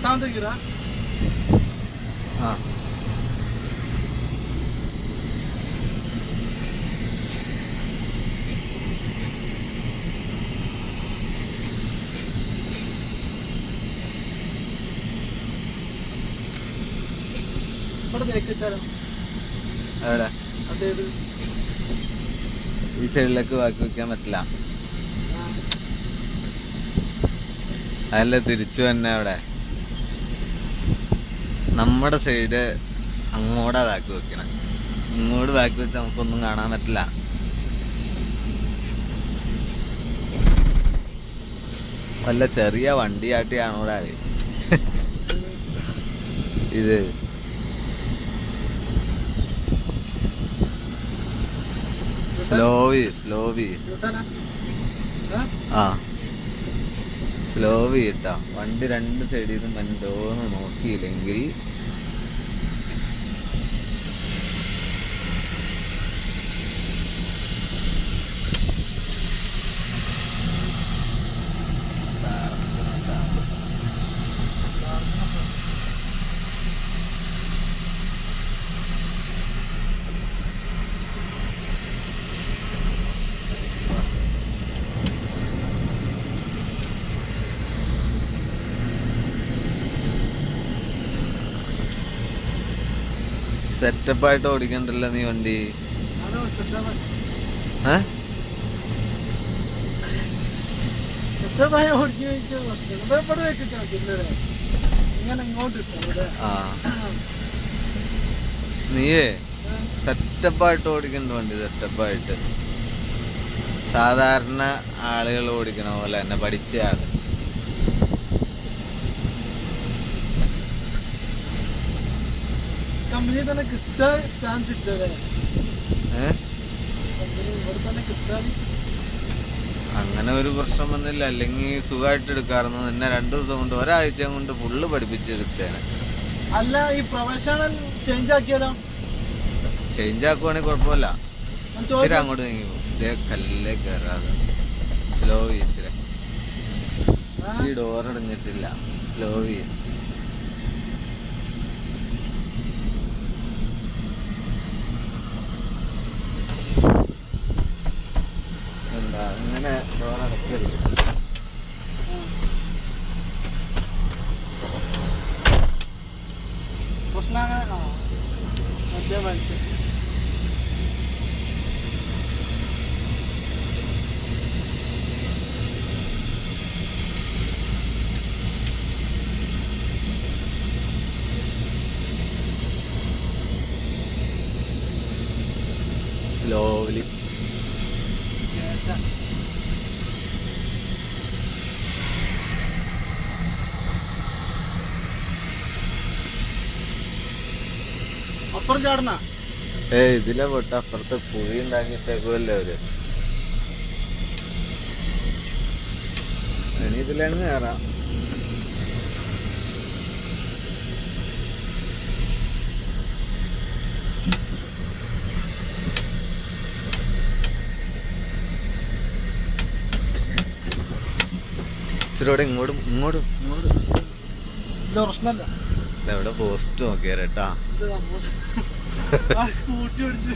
എട്ടാമത്തെ ഗിയറാ? ആ ഇവിടെ ബേക്ക് വെച്ചാലോ? എവിടെ? ആ സൈഡ്. ഈ സൈഡിലേക്ക് ബാക്കി വെക്കാൻ പറ്റില്ല. അതല്ല തിരിച്ചു തന്നെ അവിടെ നമ്മുടെ സൈഡ് അങ്ങോട്ടാ ബാക്ക് വെക്കണം. ഇങ്ങോട്ട് ബാക്ക് വെച്ചാൽ നമുക്കൊന്നും കാണാൻ പറ്റില്ല. വല്ല ചെറിയ വണ്ടിയാട്ടിയാണോ ഇവിടെ ഇത്? സ്ലോവി ആ സ്ലോവി ഇട്ടാ വണ്ടി രണ്ട് സൈഡിൽ നിന്നും എന്തോന്ന് നോക്കിയില്ലെങ്കിൽ സെറ്റപ്പായിട്ട് ഓടിക്കണ്ടല്ലോ നീ വണ്ടി. നീയേ സെറ്റപ്പായിട്ട് ഓടിക്കണ്ട വണ്ടി. സെറ്റപ്പായിട്ട് സാധാരണ ആളുകൾ ഓടിക്കണ പോലെ തന്നെ പഠിച്ച ആള്. കമ്പനി തന്നെ കിട്ടാൻ ചാൻസ് ഇല്ലേ? അങ്ങനെ ഒരു പ്രശ്നം വന്നില്ല. അല്ലെങ്കിൽ സുഖമായിട്ട് എടുക്കാറുന്നു. എന്നെ 2 ദിവസം കൊണ്ട് ഒരാഴ്ച കൊണ്ട് ഫുള്ള് പഠിപ്പിച്ചെടുത്തേനെ. അല്ല ഈ പ്രൊഫഷണൽ ചേഞ്ച് ആക്കിയാലോ? ചേഞ്ച് ആക്കുവാണെങ്കിൽ കുഴപ്പമില്ല. ഇച്ചിരി അങ്ങോട്ട് നീങ്ങി പോകും. ഇതേ കല്ലേ കയറാതെ സ്ലോ ഇച്ചിരി. ഈ ഡോറടഞ്ഞിട്ടില്ല. സ്ലോ അങ്ങനെ ഡോറടക്കരുത്. പ്രശ്നം മറ്റേ വലിച്ചു സ്ലോലി. അപ്പുറം ചാടണ ഇതിലെ പൊട്ട് അപ്പുറത്ത് കുഴി ഉണ്ടാക്കിയിട്ടേക്കുമല്ലോ അവര്. ഇനി ഇതിലങ്ങ് കയറാം. ഇച്ചിരൂടെ ഇങ്ങോട്ടും ഇങ്ങോട്ടും ഇങ്ങോട്ടും. പ്രശ്നമല്ല. എവിടെ പോസ്റ്റ് നോക്കിയാ കേട്ടാ. കൂട്ടി പിടിച്ച്